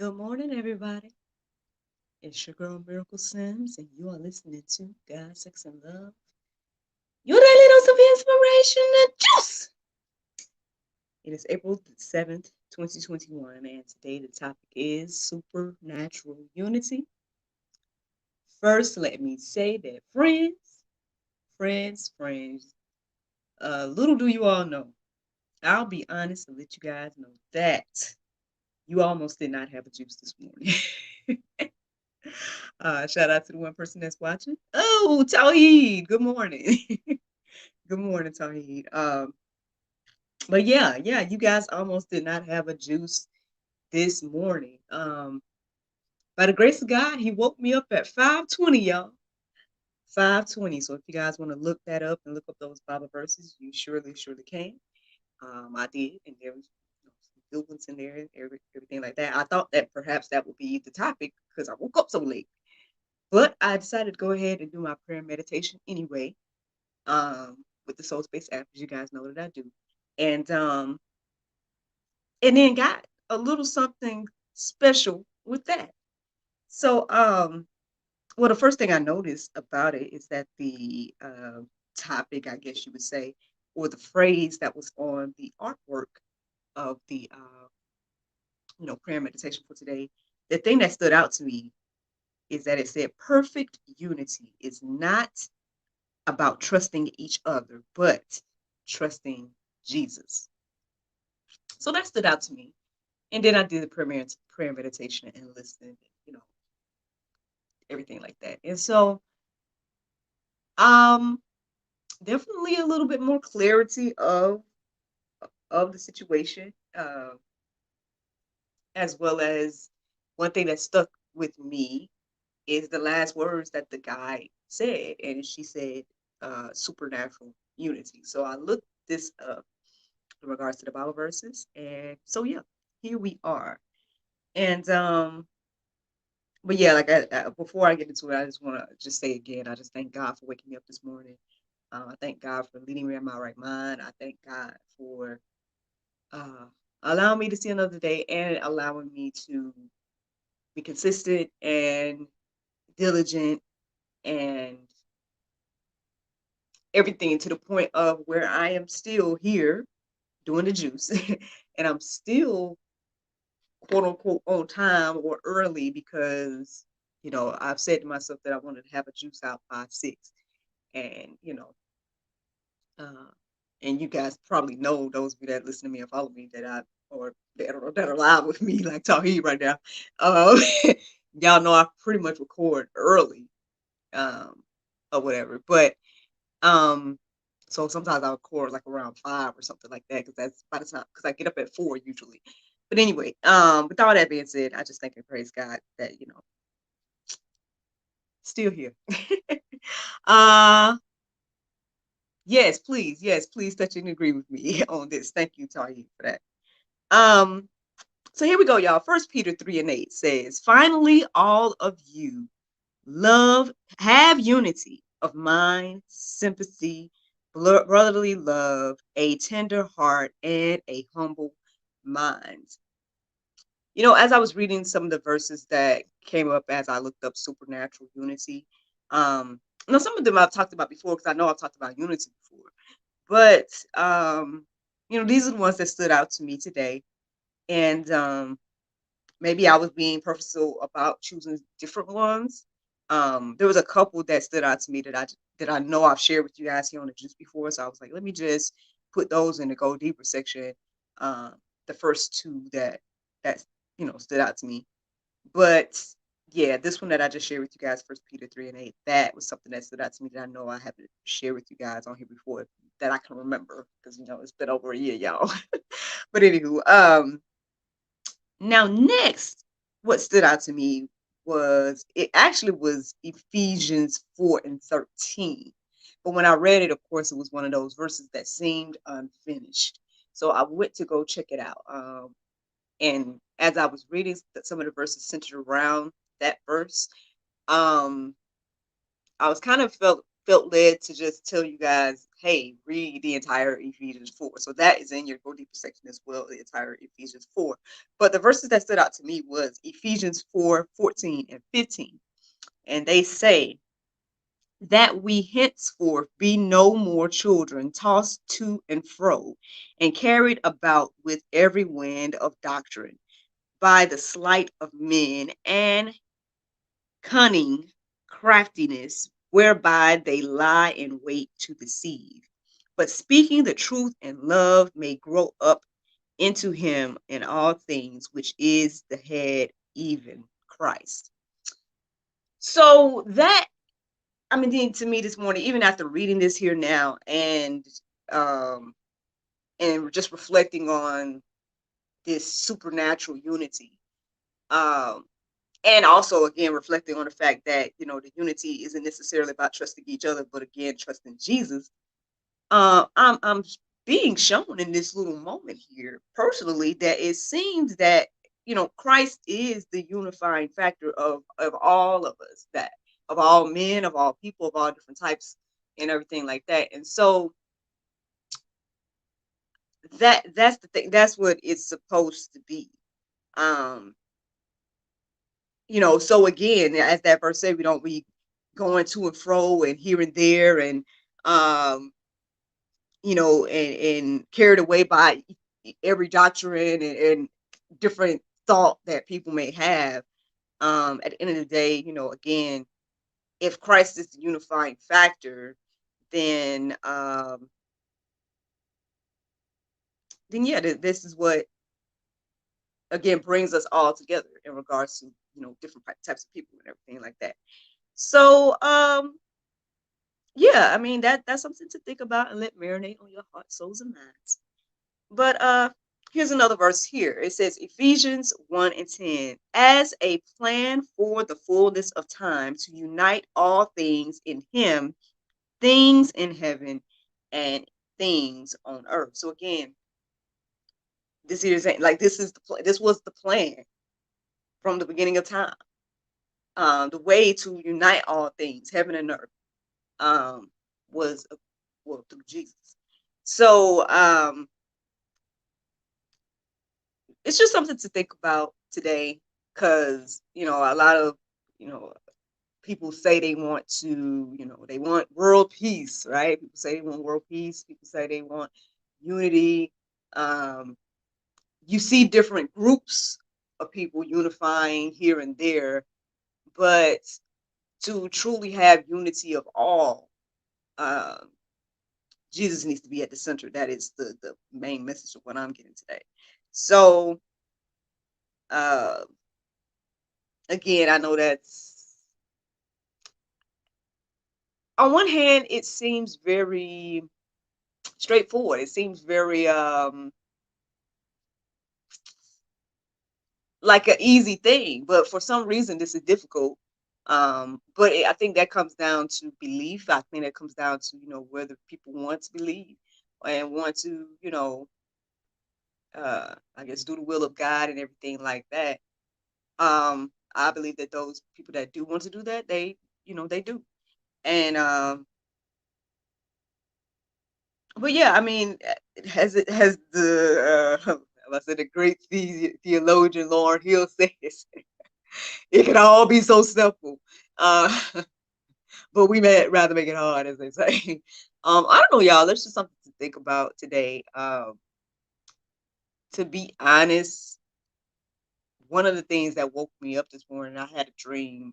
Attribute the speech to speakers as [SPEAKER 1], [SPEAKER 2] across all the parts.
[SPEAKER 1] Good morning, everybody. It's your girl Miracle Sims, and you are listening to God, Sex, and Love. Your daily dose of inspiration and juice. It is April 7th, 2021, and today the topic is supernatural unity. First, let me say that friends, little do you all know, I'll be honest and let you guys know that you almost did not have a juice this morning. Shout out to the one person that's watching. Oh, Tawheed, good morning. Good morning, Tawheed. But yeah, you guys almost did not have a juice this morning. By the grace of God, he woke me up at 5:20, y'all. 5:20. So if you guys want to look that up and look up those Bible verses, you surely can. I did, and there was some good ones in there, and everything like that. I thought that perhaps that would be the topic because I woke up so late. But I decided to go ahead and do my prayer meditation anyway, with the Soul Space app, as you guys know that I do. And and then got a little something special with that. So well, the first thing I noticed about it is that the topic, I guess you would say, or the phrase that was on the artwork of the prayer meditation for today, the thing that stood out to me is that it said perfect unity is not about trusting each other, but trusting Jesus. So that stood out to me. And then I did the prayer meditation and listened, you know, everything like that. And so um definitely a little bit more clarity of the situation, as well as one thing that stuck with me is the last words that the guy said, and she said supernatural unity. So I looked this up in regards to the Bible verses. And so yeah, here we are. And but yeah, like before I get into it, I just want to just say again, I just thank God for waking me up this morning. I thank God for leading me in my right mind. I thank God for uh, allowing me to see another day and allowing me to be consistent and diligent and everything to the point of where I am still here doing the juice and I'm still quote unquote on time or early because I've said to myself that I wanted to have a juice out by 6. And uh and you guys probably know, those of you that listen to me and follow me, that I or that are live with me like Tawheed right now. um y'all know I pretty much record early, um or whatever. But um so sometimes I record like around 5 or something like that, because that's by the time, because I get up at 4 usually. But anyway, with all that being said, I just thank and praise God that still here. uh yes, please touch and agree with me on this. Thank you, Tahi, for that. um so here we go, y'all. First Peter 3:8 says, finally, all of you love have unity of mind, sympathy, brotherly love, a tender heart, and a humble mind. As I was reading some of the verses that came up as I looked up supernatural unity, now some of them I've talked about before, because I know I've talked about unity before. But these are the ones that stood out to me today. And maybe I was being purposeful about choosing different ones. There was a couple that stood out to me that I know I've shared with you guys here on the juice before. So I was like, let me just put those in the go deeper section. Um, the first two that stood out to me. But yeah, this one that I just shared with you guys, First Peter 3:8, that was something that stood out to me that I know I haven't shared with you guys on here before, that I can remember, because it's been over a year, y'all. But anywho, now next, what stood out to me was Ephesians 4:13. But when I read it, of course, it was one of those verses that seemed unfinished. So I went to go check it out. And as I was reading, some of the verses centered around that verse, um, I was kind of felt led to just tell you guys, hey, read the entire Ephesians 4. So that is in your Go Deeper section as well, the entire Ephesians 4. But the verses that stood out to me was Ephesians 4:14 and 15. And they say, that we henceforth be no more children, tossed to and fro, and carried about with every wind of doctrine, by the sleight of men and cunning craftiness, whereby they lie in wait to deceive. But speaking the truth in love may grow up into him in all things, which is the head, even Christ. So that, I mean, to me this morning, even after reading this here now um and just reflecting on this supernatural unity, um, and also again reflecting on the fact that the unity isn't necessarily about trusting each other, but again trusting Jesus. I'm being shown in this little moment here personally that it seems that Christ is the unifying factor of all of us, that of all men, of all people, of all different types, and everything like that. And so that's the thing. That's what it's supposed to be. Um, so again, as that verse said, we don't be going to and fro and here and there and um and carried away by every doctrine and different thought that people may have. At the end of the day, again, if Christ is the unifying factor, then yeah, this is what again brings us all together in regards to different types of people and everything like that. So yeah, I mean that's something to think about and let marinate on your heart, souls, and minds. But here's another verse here. It says Ephesians 1 and 10, as a plan for the fullness of time to unite all things in him, things in heaven and things on earth. So again, this here is like this was the plan from the beginning of time. The way to unite all things, heaven and earth, um, was well through Jesus. So it's just something to think about today, because a lot of you know people say they want to they want world peace, right? People say they want world peace. People say they want unity. um you see different groups of people unifying here and there, but to truly have unity of all, um Jesus needs to be at the center. That is the main message of what I'm getting today. So uh again, I know that's, on one hand, it seems very straightforward. It seems very like an easy thing, but for some reason this is difficult. But I think that comes down to belief. I think that comes down to whether people want to believe and want to I guess do the will of God and everything like that. I believe that those people that do want to do that, they do. And but yeah, I mean, has the I said the great theologian Lauren Hill says it can all be so simple, uh, but we may rather make it hard, as they say. I don't know, y'all. There's just something to think about today. To be honest, one of the things that woke me up this morning, I had a dream.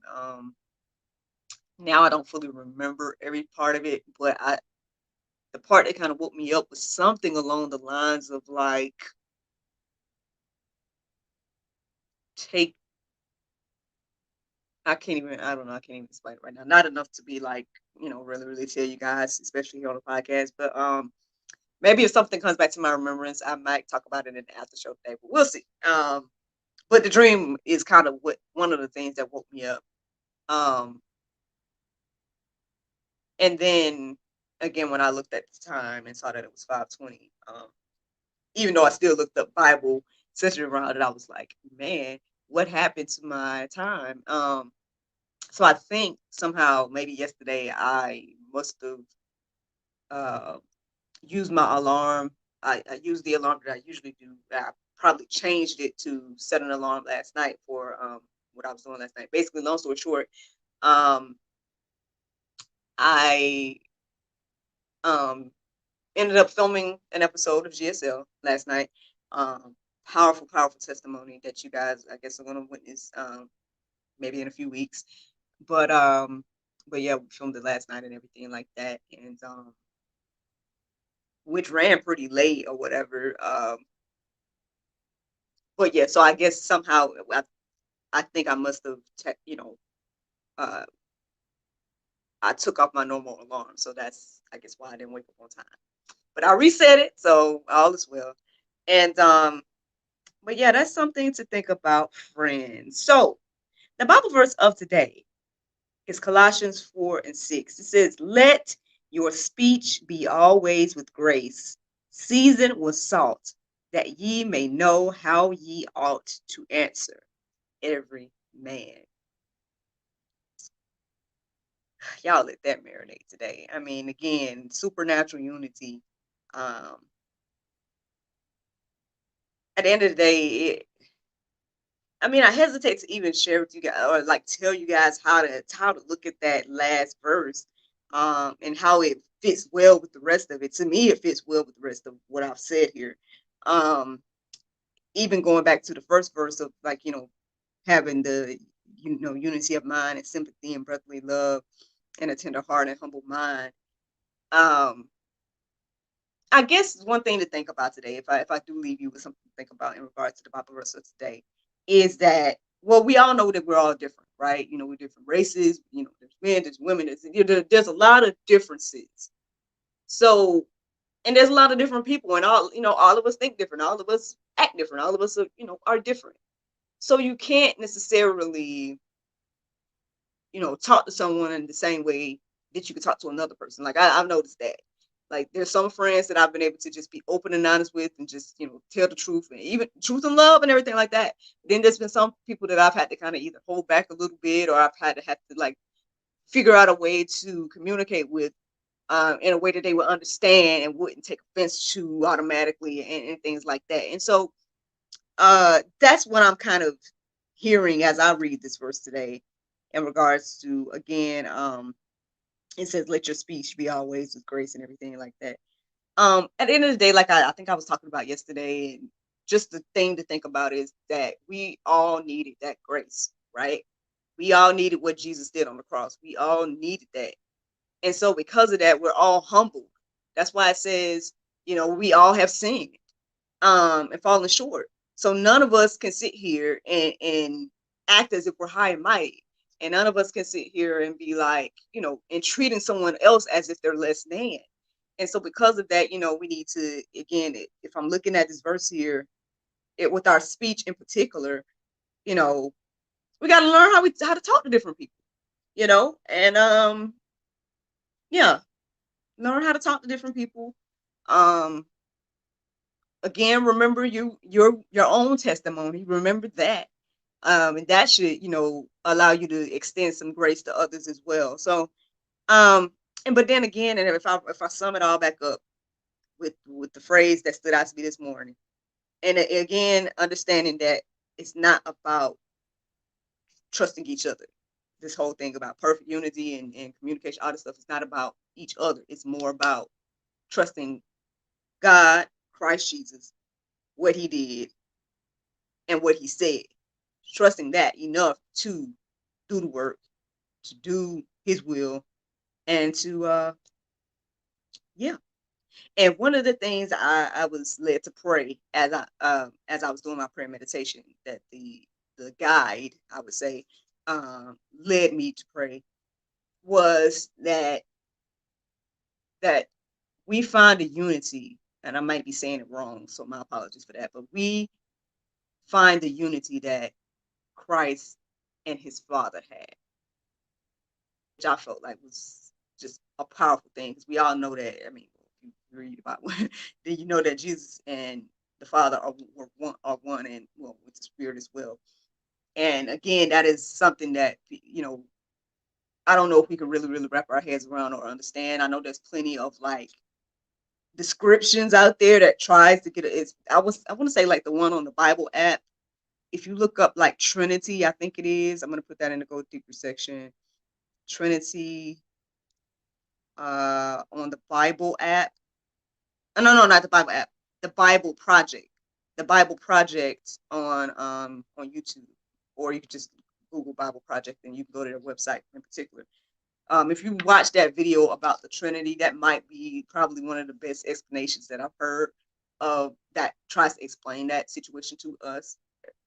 [SPEAKER 1] Now I don't fully remember every part of it, but the part that kind of woke me up was something along the lines of like, take I don't know, I can't even explain it right now. Not enough to be like, really, really tell you guys, especially here on the podcast. But maybe if something comes back to my remembrance, I might talk about it in the after show today, but we'll see. But the dream is kind of one of the things that woke me up. Um, and then again, when I looked at the time and saw that it was 5:20, even though I still looked up Bible centered around it, I was like, man, what happened to my time? So I think somehow maybe yesterday I must have used my alarm. I used the alarm that I usually do. I probably changed it to set an alarm last night for what I was doing last night. Basically, long story short, um, I um, ended up filming an episode of GSL last night. Um, Powerful, powerful testimony that you guys, I guess, are going to witness maybe in a few weeks. But um, but yeah, we filmed it last night and everything like that, and which ran pretty late or whatever. But yeah, so I guess somehow I think I must have, uh, I took off my normal alarm, so that's I guess why I didn't wake up on time. But I reset it, so all is well. And but yeah, that's something to think about, friends. So the Bible verse of today is Colossians 4:6. It says, "Let your speech be always with grace, seasoned with salt, that ye may know how ye ought to answer every man." Y'all let that marinate today. I mean, again, supernatural unity. Um, at the end of the day, I mean, I hesitate to even share with you guys or like tell you guys how to look at that last verse, and how it fits well with the rest of it. To me, it fits well with the rest of what I've said here. Um, Even going back to the first verse of like having the unity of mind and sympathy and brotherly love and a tender heart and humble mind. Um, I guess one thing to think about today, if I do leave you with something to think about in regards to the Bible verse of today, is that well, we all know that we're all different, right? We're different races. There's men, there's women, there's a lot of differences. So, and there's a lot of different people, and all of us think different, all of us act different, all of us are different. So you can't necessarily talk to someone in the same way that you could talk to another person. Like I've noticed that. Like there's some friends that I've been able to just be open and honest with and just, tell the truth and even truth and love and everything like that. Then there's been some people that I've had to kind of either hold back a little bit or I've had to like figure out a way to communicate with in a way that they would understand and wouldn't take offense to automatically and things like that. And so that's what I'm kind of hearing as I read this verse today in regards to again it says let your speech be always with grace and everything like that. At the end of the day, like I think I was talking about yesterday, and just the thing to think about is that we all needed that grace, right? We all needed what Jesus did on the cross. We all needed that. And so because of that, we're all humbled. That's why it says, we all have sinned and falling short. So none of us can sit here and act as if we're high and mighty. And none of us can sit here and be like, and treating someone else as if they're less than. And so because of that, we need to, again, if I'm looking at this verse here, with our speech in particular, you know, we got to learn how to talk to different people, and yeah, learn how to talk to different people. Um, Again, remember your own testimony. Remember that, and that should allow you to extend some grace to others as well. So, um, and but then again, and if I sum it all back up with the phrase that stood out to me this morning, and again, understanding that it's not about trusting each other. This whole thing about perfect unity and communication, all this stuff, is not about each other. It's more about trusting God, Christ Jesus, what He did, and what He said. Trusting that enough to do the work, to do His will, and to yeah. And one of the things I was led to pray as I was doing my prayer meditation, that the guide, I would say, led me to pray, was that we find a unity, and I might be saying it wrong, so my apologies for that, but we find the unity that Christ and His Father had, which I felt like was just a powerful thing, because we all know that. I mean, if you read about then you know that Jesus and the Father are one, and well, with the Spirit as well. And again, that is something that I don't know if we can really wrap our heads around or understand. I know there's plenty of like descriptions out there that tries to get it. I want to say like the one on the Bible app. If you look up like Trinity, I think it is. I'm gonna put that in the Go Deeper section. Trinity on the Bible app. No, not the Bible app. The Bible Project. The Bible Project on YouTube, or you could just Google Bible Project and you can go to their website in particular. If you watch that video about the Trinity, that might be probably one of the best explanations that I've heard of that tries to explain that situation to us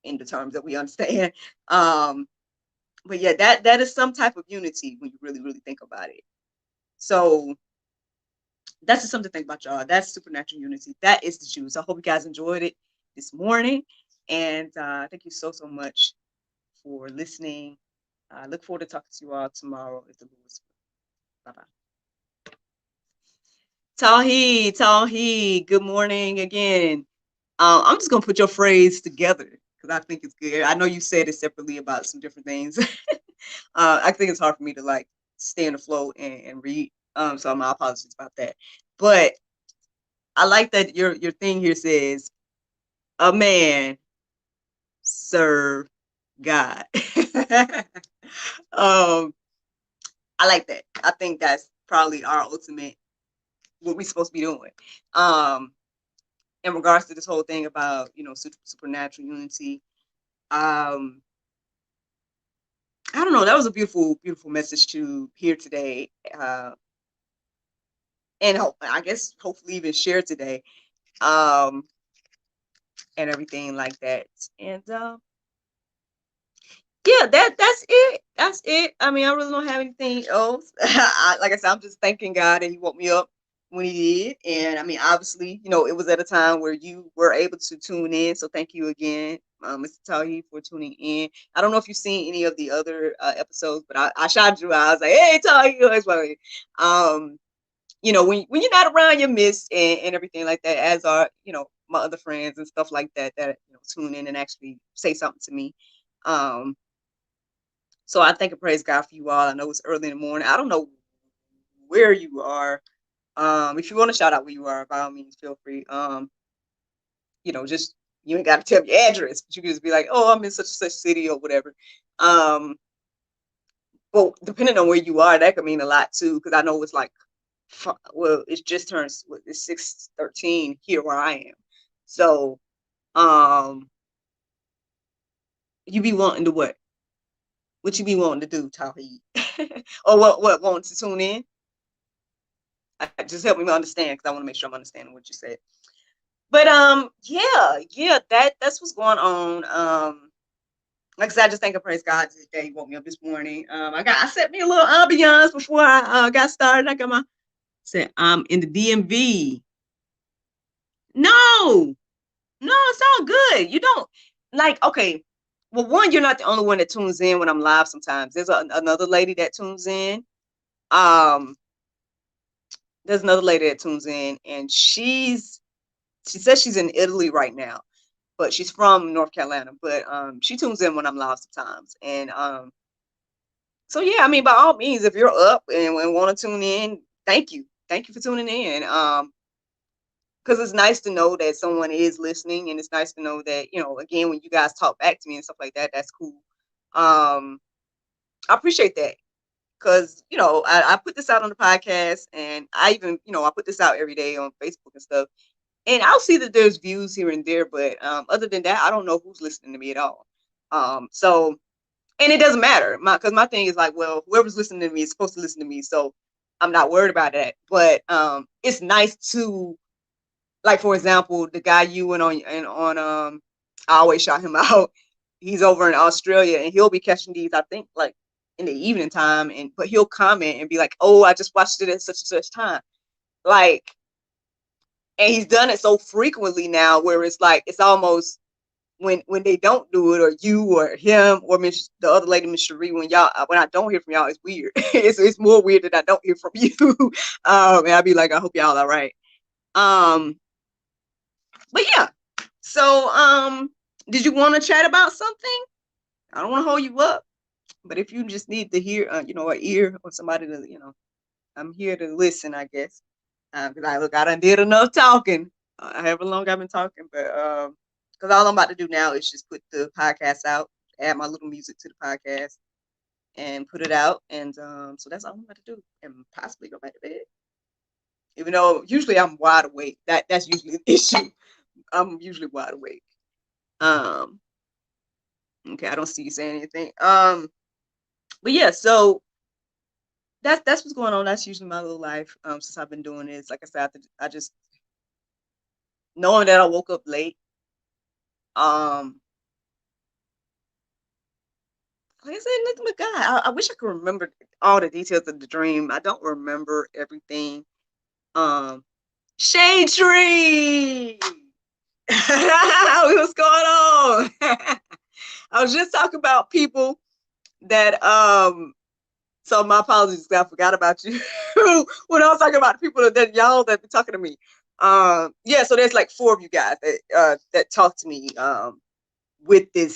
[SPEAKER 1] in the terms that we understand. But yeah, that is some type of unity when you really think about it. So that's just something to think about, y'all. That's supernatural unity. That is the Jews. I hope you guys enjoyed it this morning. And thank you so much for listening. I look forward to talking to you all tomorrow if the Lord is will. Bye-bye. Tawheed, good morning again. I'm just going to put your phrase together because I think it's good. I know you said it separately about some different things. I think it's hard for me to like stay in the flow and read. So my apologies about that. But I like that your thing here says, a man serve God. I like that. I think that's probably our ultimate, what we're supposed to be doing. In regards to this whole thing about, supernatural unity. I don't know. That was a beautiful message to hear today. And I guess hopefully even share today. And everything like that. And yeah, that's it. That's it. I mean, I really don't have anything else. Like I said, I'm just thanking God that He woke me up when He did. And I mean, obviously, it was at a time where you were able to tune in. So thank you again, Mr. Tahi, for tuning in. I don't know if you've seen any of the other episodes, but I shot you. I was like, hey, Tahi, that's funny. When you're not around, you miss and everything like that, as are, my other friends and stuff like that, tune in and actually say something to me. So I thank and praise God for you all. I know it's early in the morning. I don't know where you are. If you want to shout out where you are, by all means, feel free. Just, you ain't got to tell your address, but you can just be like, oh, I'm in such and such city or whatever. But depending on where you are, that could mean a lot too, because I know it's like, well, it's just turned, it's 6:13 here where I am. So, you be wanting to what? What you be wanting to do, Tawheed? Or what wanting to tune in? Just help me understand, because I want to make sure I'm understanding what you said. But yeah, that's what's going on. Like I said, I just thank and praise God today. He woke me up this morning. I set me a little ambiance before I got started. I got my said I'm in the DMV. No, it's all good. You don't like, okay. Well, one, you're not the only one that tunes in when I'm live. Sometimes there's another lady that tunes in. There's another lady that tunes in, and she says she's in Italy right now, but she's from North Carolina. But she tunes in when I'm live sometimes, and so yeah, I mean, by all means, if you're up and want to tune in, thank you for tuning in. Because it's nice to know that someone is listening, and it's nice to know that, again, when you guys talk back to me and stuff like that, that's cool. I appreciate that. Because, I put this out on the podcast, and I even, I put this out every day on Facebook and stuff. And I'll see that there's views here and there, but other than that, I don't know who's listening to me at all. So, and it doesn't matter, because my thing is like, well, whoever's listening to me is supposed to listen to me, so I'm not worried about that. But it's nice to, like, for example, the guy you went on, I always shout him out. He's over in Australia, and he'll be catching these, I think, like in the evening time, but he'll comment and be like, "Oh, I just watched it at such and such time," like, and he's done it so frequently now, where it's like it's almost when they don't do it, or you or him or the other lady, Miss Cherie, when I don't hear from y'all, it's weird. it's more weird that I don't hear from you. And I'll be like, I hope y'all all right. But yeah, so did you want to chat about something? I don't want to hold you up. But if you just need to hear, an ear or somebody to, I'm here to listen, I guess. Because I done did enough talking. However long I've been talking, but because all I'm about to do now is just put the podcast out, add my little music to the podcast, and put it out, and so that's all I'm about to do, and possibly go back to bed. Even though usually I'm wide awake, that's usually the issue. I'm usually wide awake. Um, okay, I don't see you saying anything. But yeah, so that's what's going on. That's usually my little life. Since I've been doing this, like I said, I just knowing that I woke up late. Um, like I said, nothing but God. I wish I could remember all the details of the dream. I don't remember everything. Um, Shade Tree. What's going on? I was just talking about people that so my apologies, I forgot about you. When I was talking about the people that y'all that be talking to me. Yeah, so there's like 4 of you guys that talk to me with the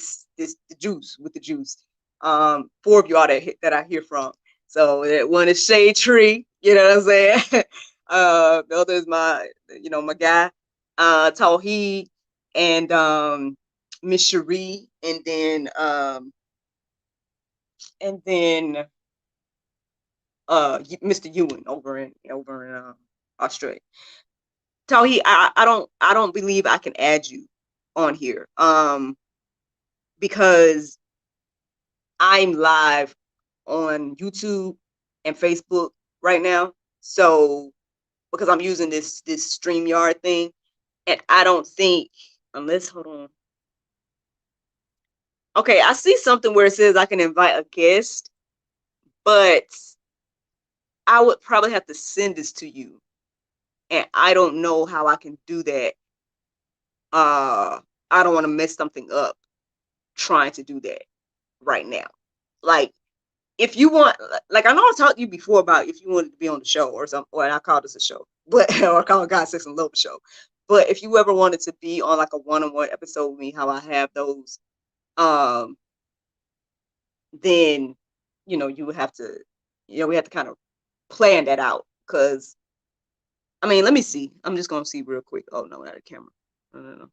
[SPEAKER 1] juice, with the juice. 4 of you all that I hear from. So that one is Shade Tree, you know what I'm saying? The other is my guy, Tawheed, and Miss Cherie, and then Mr. Ewan over in Australia. Tawheed, I don't believe I can add you on here. Because I'm live on YouTube and Facebook right now. So because I'm using this StreamYard thing, and I don't think, unless, hold on. Okay, I see something where it says I can invite a guest, but I would probably have to send this to you, and I don't know how I can do that. I don't want to mess something up trying to do that right now. Like, if you want, like, I know I talked to you before about if you wanted to be on the show or something, or I called this a show, but or I called God, Sex, and Love show. But if you ever wanted to be on like a one-on-one episode with me, how I have those, um, then you would have to, we have to kind of plan that out. Because I mean, let me see. I'm just gonna see real quick. Oh no, not a camera. No, no,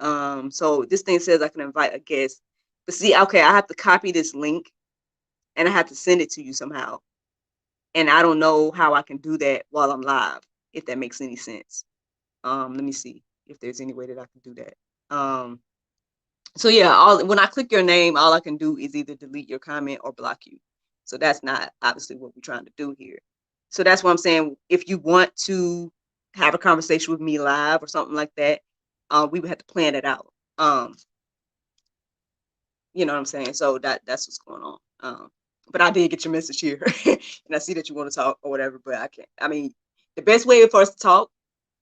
[SPEAKER 1] no. So this thing says I can invite a guest, but see, okay, I have to copy this link and I have to send it to you somehow. And I don't know how I can do that while I'm live, if that makes any sense. Let me see if there's any way that I can do that. So yeah, when I click your name, all I can do is either delete your comment or block you. So that's not obviously what we're trying to do here. So that's what I'm saying. If you want to have a conversation with me live or something like that, we would have to plan it out. You know what I'm saying? So that's what's going on. But I did get your message here, and I see that you want to talk or whatever. But I can't. I mean, the best way for us to talk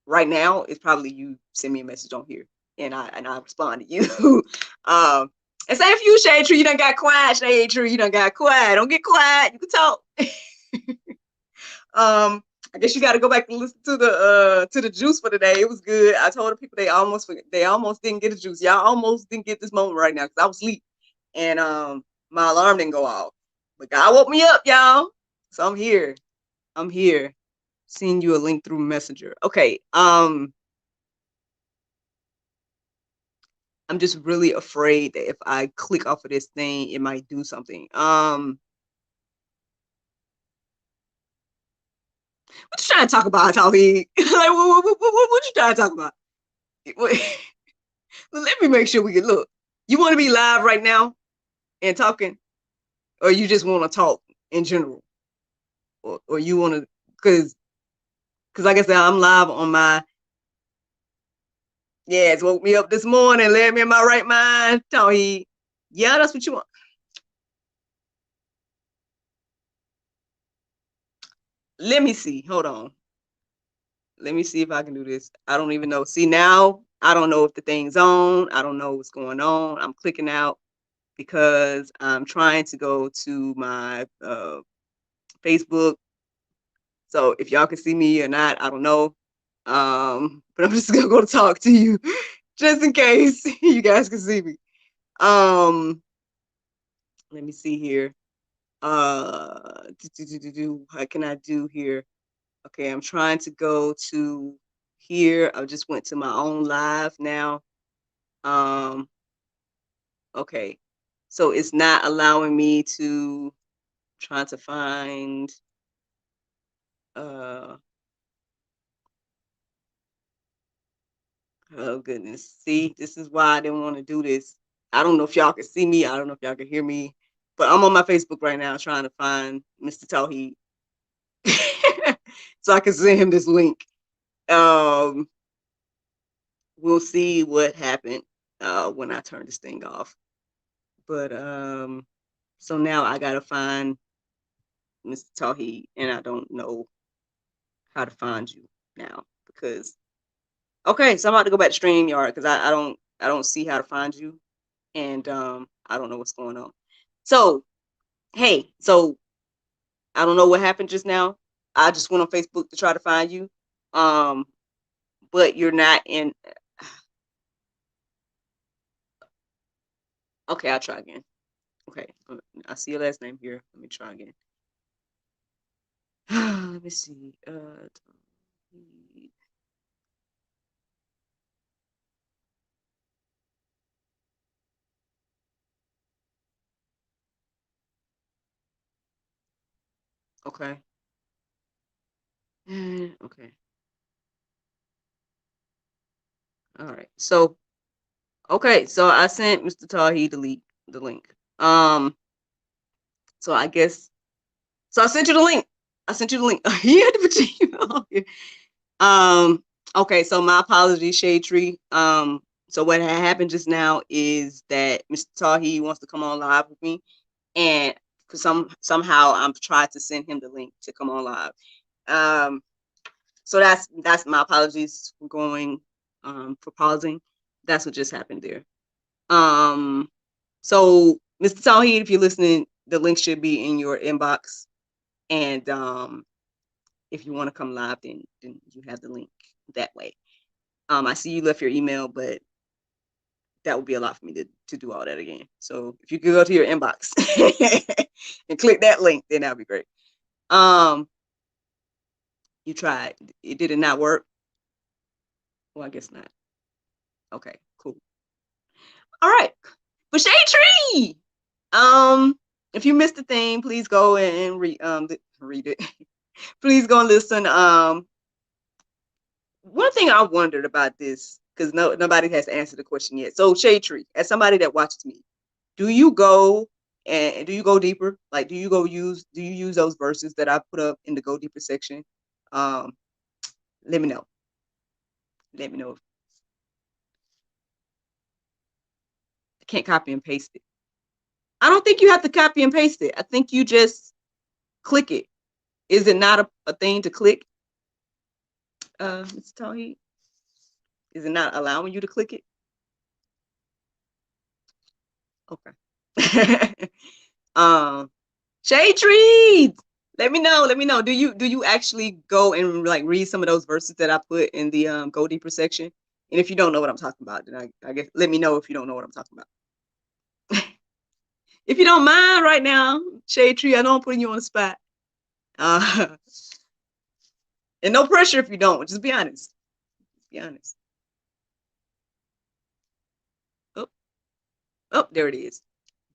[SPEAKER 1] right now is probably you send me a message on here, and I respond to you. And say if you Shade Tree, you done got quiet. Shade Tree, you done got quiet. Don't get quiet. You can talk. I guess you got to go back and listen to the juice for today. It was good. I told the people they almost didn't get the juice. Y'all almost didn't get this moment right now because I was asleep and my alarm didn't go off. But God woke me up, y'all. So I'm here. I'm here. Sending you a link through Messenger. Okay. I'm just really afraid that if I click off of this thing, it might do something. What you trying to talk about, Tawheed? Like, what you trying to talk about? Let me make sure we can look. You want to be live right now and talking, or you just want to talk in general, or you want to, because like I said, I'm live on my. Yeah, it's woke me up this morning, led me in my right mind. Tawheed. Yeah, that's what you want. Let me see. Hold on. Let me see if I can do this. I don't even know. See, now I don't know if the thing's on. I don't know what's going on. I'm clicking out because I'm trying to go to my Facebook. So if y'all can see me or not, I don't know. But I'm just gonna go to talk to you just in case you guys can see me. Let me see here. What can I do here? Okay, I'm trying to go to here. I just went to my own live now. Um, okay. So it's not allowing me to try to find uh oh goodness. See, this is why I didn't want to do this. I don't know if y'all can see me. I don't know if y'all can hear me. But I'm on my Facebook right now trying to find Mr. Tawheed. So I can send him this link. Um, we'll see what happened when I turn this thing off. But so now I gotta find Mr. Tawheed, and I don't know how to find you now because okay, so I'm about to go back to StreamYard because I don't see how to find you, and I don't know what's going on. So hey, so I don't know what happened just now. I just went on Facebook to try to find you, um, but you're not in. Okay, I'll try again. Okay, I see your last name here. Let me try again. Let me see. Okay. Okay. All right. So okay. So I sent Mr. Tahi the link. So I guess. So I sent you the link. I sent you the link. He had to put you on here. Um. Okay. So my apologies, Shade Tree. So what had happened just now is that Mr. Tahi wants to come on live with me, and for somehow I'm tried to send him the link to come on live. Um. So that's my apologies for going for pausing. That's what just happened there. Um so Mr. Tawheed, if you're listening, the link should be in your inbox. And if you want to come live, then you have the link that way. I see you left your email, but that would be a lot for me to do all that again. So if you could go to your inbox and click that link, then that'd be great. Um you tried. It did it not work? Well, I guess not. Okay, cool. All right. But Shade Tree. If you missed the thing, please go and read it. Please go and listen. One thing I wondered about this, because nobody has answered the question yet. So Shade Tree, as somebody that watches me, do you go and do you go deeper? Like do you use those verses that I put up in the go deeper section? Um, let me know. Let me know. I can't copy and paste it. I don't think you have to copy and paste it. I think you just click it. Is it not a thing to click, Mr. Tawheed? Is it not allowing you to click it? Okay. um, Shade Trees. Let me know. Let me know. Do you actually go and like read some of those verses that I put in the Go Deeper section? And if you don't know what I'm talking about, then I guess let me know if you don't know what I'm talking about. If you don't mind right now, Shade Tree, I know I'm putting you on the spot. Uh, and no pressure if you don't. Just be honest. Be honest. Oh, oh, there it is.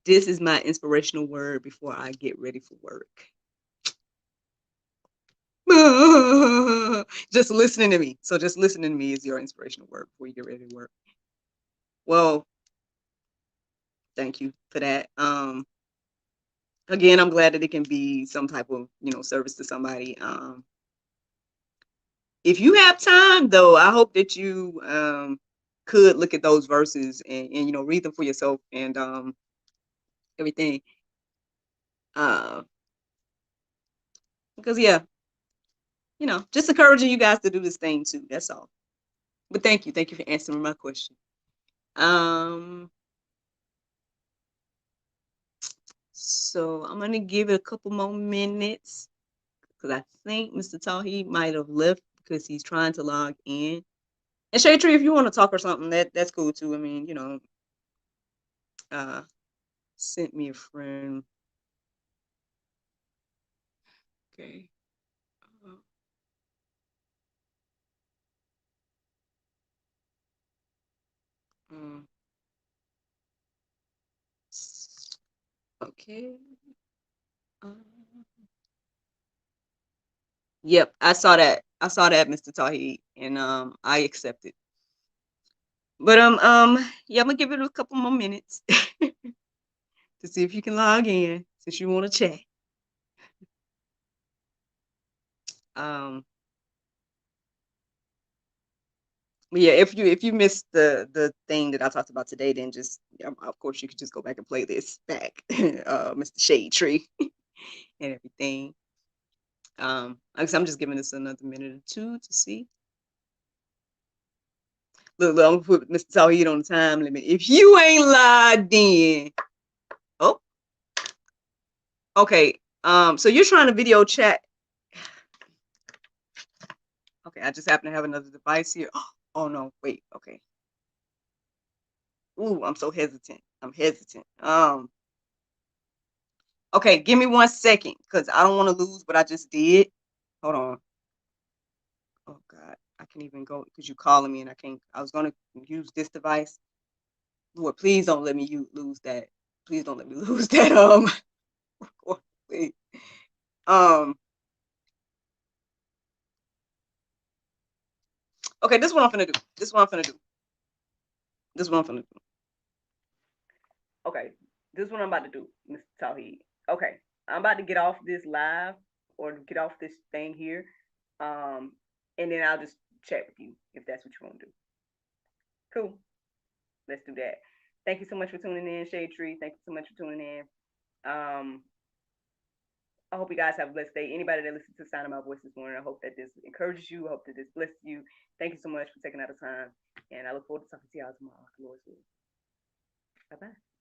[SPEAKER 1] This is my inspirational word before I get ready for work. Just listening to me. So just listening to me is your inspirational word before you get ready to work. Well, thank you for that. Again, I'm glad that it can be some type of service to somebody. If you have time, though, I hope that you could look at those verses and read them for yourself and everything. Uh, because yeah, just encouraging you guys to do this thing too. That's all. But thank you for answering my question. Um, so I'm gonna give it a couple more minutes because I think Mr. Tawheed might have left because he's trying to log in. And Shay Tree, if you want to talk or something, that's cool too. I mean, uh, sent me a friend. Okay. Uh, um, okay. Um, yep, I saw that. I saw that, Mr. Tawheed, and I accepted. But yeah, I'm gonna give it a couple more minutes to see if you can log in since you want to chat. Um, but yeah, if you missed the thing that I talked about today, then just of course you could just go back and play this back, Mr. Shade Tree and everything. Like I said, I'm just giving this another minute or two to see. Look, I'm gonna put Mr. Tawheed on the time limit. If you ain't logged in, oh, okay. So you're trying to video chat. Okay, I just happen to have another device here. Oh no, wait, okay. Ooh, I'm so hesitant. I'm hesitant. Okay, give me 1 second because I don't want to lose what I just did. Hold on. Oh God, I can't even go because you're calling me and I can't. I was gonna use this device. Lord, please don't let me lose that. Please don't let me lose that. Please. Um. Okay, this is what I'm finna do. This is what I'm finna do. This is what I'm finna do. Okay, this is what I'm about to do, Mr. Tawheed. Okay, I'm about to get off this live or get off this thing here, um, and then I'll just chat with you if that's what you want to do. Cool. Let's do that. Thank you so much for tuning in, Shade Tree. Thank you so much for tuning in. Um, I hope you guys have a blessed day. Anybody that listens to the sound of my voice this morning, I hope that this encourages you. I hope that this blesses you. Thank you so much for taking out the time. And I look forward to talking to y'all tomorrow. Lord's will. Bye bye.